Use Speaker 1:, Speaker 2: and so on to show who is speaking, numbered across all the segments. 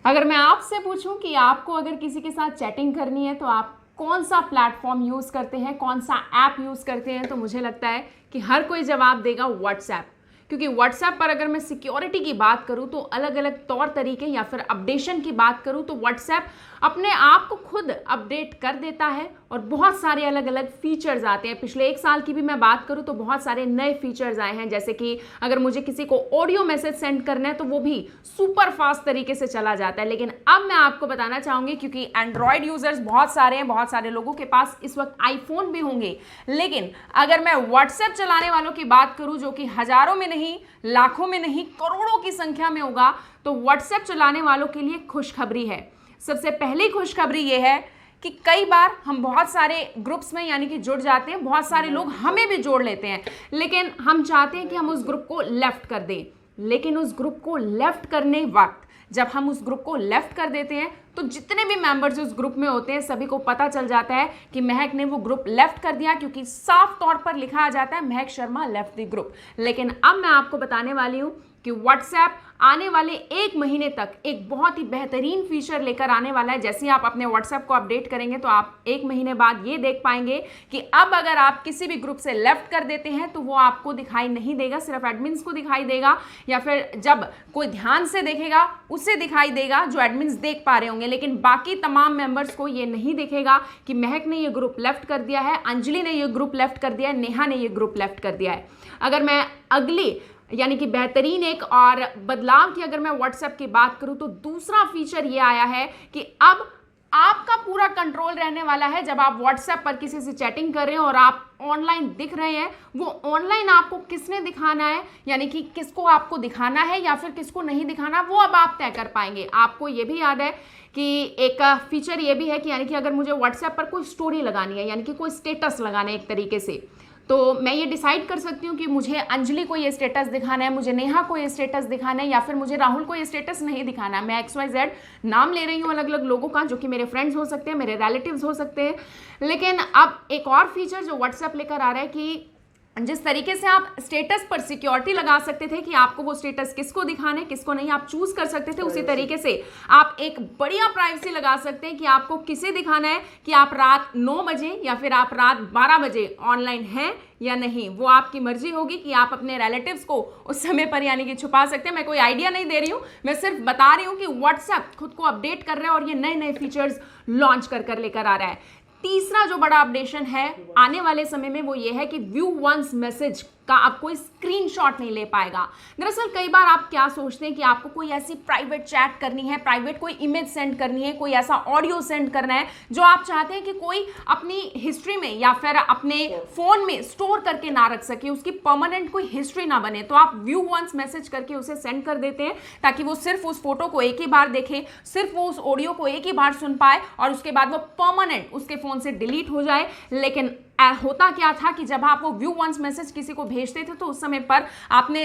Speaker 1: अगर मैं आपसे पूछूं कि आपको अगर किसी के साथ चैटिंग करनी है तो आप कौन सा प्लेटफॉर्म यूज़ करते हैं, कौन सा ऐप यूज़ करते हैं, तो मुझे लगता है कि हर कोई जवाब देगा व्हाट्सएप। क्योंकि व्हाट्सएप पर अगर मैं सिक्योरिटी की बात करूं तो अलग अलग तौर तरीके, या फिर अपडेशन की बात करूं तो व्हाट्सएप अपने आप को खुद अपडेट कर देता है और बहुत सारे अलग अलग फीचर्स आते हैं। पिछले 1 साल की भी मैं बात करूं तो बहुत सारे नए फीचर्स आए हैं, जैसे कि अगर मुझे किसी को ऑडियो मैसेज सेंड करना है तो वो भी सुपर फास्ट तरीके से चला जाता है। लेकिन अब मैं आपको बताना चाहूंगी, क्योंकि एंड्रॉयड यूजर्स बहुत सारे हैं, बहुत सारे लोगों के पास इस वक्त आईफोन भी होंगे, लेकिन अगर मैं व्हाट्सएप चलाने वालों की बात करूं जो कि हजारों में नहीं, लाखों में नहीं, करोड़ों की संख्या में होगा, तो व्हाट्सएप चलाने वालों के लिए खुशखबरी है। सबसे पहली खुशखबरी ये है कि कई बार हम बहुत सारे ग्रुप्स में यानी कि जुड़ जाते हैं, बहुत सारे लोग हमें भी जोड़ लेते हैं, लेकिन हम चाहते हैं कि हम उस ग्रुप को लेफ्ट कर दें। लेकिन उस ग्रुप को लेफ्ट करने वक्त जब हम उस ग्रुप को लेफ्ट कर देते हैं तो जितने भी मेंबर्स उस ग्रुप में होते हैं सभी को पता चल जाता है कि महक ने वो ग्रुप लेफ्ट कर दिया, क्योंकि साफ तौर पर लिखा आ जाता है महक शर्मा लेफ्ट द ग्रुप। लेकिन अब मैं आपको बताने वाली हूं कि व्हाट्सएप आने वाले 1 महीने तक एक बहुत ही बेहतरीन फीचर लेकर आने वाला है। जैसे ही आप अपने व्हाट्सएप को अपडेट करेंगे तो आप 1 महीने बाद ये देख पाएंगे कि अब अगर आप किसी भी ग्रुप से लेफ्ट कर देते हैं तो वो आपको दिखाई नहीं देगा, सिर्फ एडमिन्स को दिखाई देगा, या फिर जब कोई ध्यान से देखेगा उसे दिखाई देगा जो एडमिन्स देख पा रहे होंगे, लेकिन बाकी तमाम मेंबर्स को ये नहीं दिखेगा कि महक ने ये ग्रुप लेफ्ट कर दिया है, अंजलि ने ये ग्रुप लेफ्ट कर दिया है, नेहा ने ये ग्रुप लेफ्ट कर दिया है। अगर मैं अगली यानी कि बेहतरीन एक और बदलाव की अगर मैं व्हाट्सएप की बात करूं तो दूसरा फीचर ये आया है कि अब आपका पूरा कंट्रोल रहने वाला है। जब आप व्हाट्सएप पर किसी से चैटिंग कर रहे हैं और आप ऑनलाइन दिख रहे हैं, वो ऑनलाइन आपको किसने दिखाना है, यानी कि किसको आपको दिखाना है या फिर किसको नहीं दिखाना, वो अब आप तय कर पाएंगे। आपको ये भी याद है कि एक फीचर ये भी है कि यानी कि अगर मुझे व्हाट्सएप पर कोई स्टोरी लगानी है, यानी कि कोई स्टेटस लगाना है एक तरीके से, तो मैं ये डिसाइड कर सकती हूँ कि मुझे अंजलि को ये स्टेटस दिखाना है, मुझे नेहा को ये स्टेटस दिखाना है, या फिर मुझे राहुल को ये स्टेटस नहीं दिखाना है। मैं XYZ नाम ले रही हूँ अलग अलग लोगों का, जो कि मेरे फ्रेंड्स हो सकते हैं, मेरे रिलेटिव्स हो सकते हैं। लेकिन अब एक और फीचर जो व्हाट्सएप लेकर आ रहा है कि जिस तरीके से आप स्टेटस पर सिक्योरिटी लगा सकते थे कि आपको वो स्टेटस किसको दिखाना है किसको नहीं आप चूज कर सकते थे, उसी तरीके से आप एक बढ़िया प्राइवेसी लगा सकते हैं कि आपको किसे दिखाना है, कि आप रात 9 बजे या फिर आप रात 12 बजे ऑनलाइन हैं या नहीं। वो आपकी मर्जी होगी कि आप अपने रिलेटिव्स को उस समय पर यानी कि छुपा सकते हैं। मैं कोई आइडिया नहीं दे रही हूँ, मैं सिर्फ बता रही हूँ कि व्हाट्सएप खुद को अपडेट कर रहा है और ये नए नए फीचर्स लॉन्च कर लेकर आ रहा है। तीसरा जो बड़ा अपडेशन है आने वाले समय में वो ये है कि व्यू वंस मैसेज का आप कोई स्क्रीनशॉट नहीं ले पाएगा। दरअसल कई बार आप क्या सोचते हैं कि आपको कोई ऐसी प्राइवेट चैट करनी है, प्राइवेट कोई इमेज सेंड करनी है, कोई ऐसा ऑडियो सेंड करना है जो आप चाहते हैं कि कोई अपनी हिस्ट्री में या फिर अपने फोन में स्टोर करके ना रख सके, उसकी परमानेंट कोई हिस्ट्री ना बने, तो आप व्यू वंस मैसेज करके उसे सेंड कर देते हैं ताकि वो सिर्फ उस फोटो को एक ही बार देखे, सिर्फ वो उस ऑडियो को एक ही बार सुन पाए और उसके बाद वो परमानेंट उसके फोन से डिलीट हो जाए। लेकिन होता क्या था कि जब आप वो व्यू वंस मैसेज किसी को भेजते थे तो उस समय पर आपने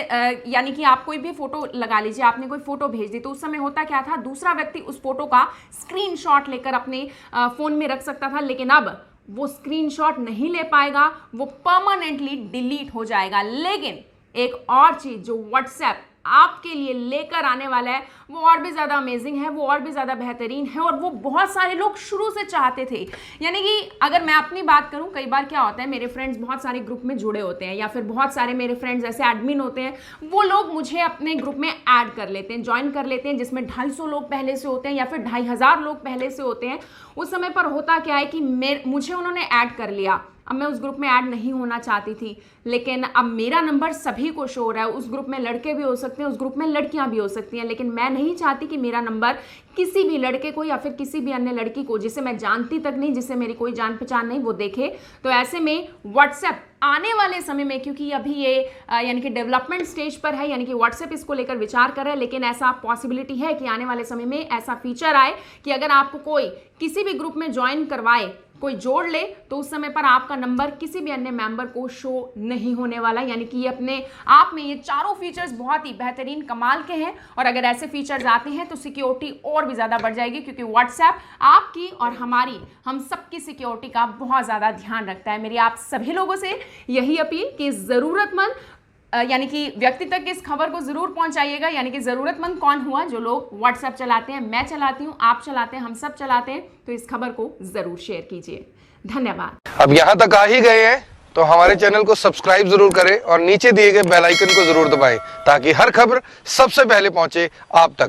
Speaker 1: यानी कि आप कोई भी फोटो लगा लीजिए, आपने कोई फोटो भेज दी तो उस समय होता क्या था, दूसरा व्यक्ति उस फोटो का स्क्रीनशॉट लेकर अपने फोन में रख सकता था। लेकिन अब वो स्क्रीनशॉट नहीं ले पाएगा, वो परमानेंटली डिलीट हो जाएगा। लेकिन एक और चीज जो व्हाट्सएप आपके लिए लेकर आने वाला है वो और भी ज़्यादा अमेजिंग है, वो और भी ज़्यादा बेहतरीन है और वो बहुत सारे लोग शुरू से चाहते थे। यानी कि अगर मैं अपनी बात करूं, कई बार क्या होता है मेरे फ्रेंड्स बहुत सारे ग्रुप में जुड़े होते हैं या फिर बहुत सारे मेरे फ्रेंड्स ऐसे एडमिन होते हैं, वो लोग मुझे अपने ग्रुप में ऐड कर लेते हैं, ज्वाइन कर लेते हैं, जिसमें 250 लोग पहले से होते हैं या फिर 2500 लोग पहले से होते हैं। उस समय पर होता क्या है कि मुझे उन्होंने ऐड कर लिया, अब मैं उस ग्रुप में ऐड नहीं होना चाहती थी, लेकिन अब मेरा नंबर सभी को शो हो रहा है। उस ग्रुप में लड़के भी हो सकते हैं, उस ग्रुप में लड़कियां भी हो सकती हैं, लेकिन मैं नहीं चाहती कि मेरा नंबर किसी भी लड़के को या फिर किसी भी अन्य लड़की को जिसे मैं जानती तक नहीं, जिसे मेरी कोई जान पहचान नहीं, वो देखे। तो ऐसे में व्हाट्सएप आने वाले समय में, क्योंकि अभी ये यानी कि डेवलपमेंट स्टेज पर है, यानी कि व्हाट्सएप इसको लेकर विचार कर रहा है, लेकिन ऐसा पॉसिबिलिटी है कि आने वाले समय में ऐसा फीचर आए कि अगर आपको कोई किसी भी ग्रुप में ज्वाइन करवाए, कोई जोड़ ले, तो उस समय पर आपका नंबर किसी भी अन्य मेंबर को शो नहीं होने वाला। यानी कि ये अपने आप में ये चारों फीचर्स बहुत ही बेहतरीन कमाल के हैं और अगर ऐसे फीचर्स आते हैं तो सिक्योरिटी और भी ज़्यादा बढ़ जाएगी, क्योंकि व्हाट्सएप आपकी और हमारी, हम सबकी सिक्योरिटी का बहुत ज़्यादा ध्यान रखता है। मेरी आप सभी लोगों से यही अपील कि ज़रूरतमंद यानी कि व्यक्ति तक इस खबर को जरूर पहुंचाइएगा। यानी कि जरूरतमंद कौन हुआ, जो लोग व्हाट्सएप चलाते हैं, मैं चलाती हूं, आप चलाते हैं, हम सब चलाते हैं, तो इस खबर को जरूर शेयर कीजिए। धन्यवाद।
Speaker 2: अब यहाँ तक आ ही गए हैं तो हमारे चैनल को सब्सक्राइब जरूर करें और नीचे दिए गए बेल आइकन को जरूर दबाएं ताकि हर खबर सबसे पहले पहुंचे आप तक।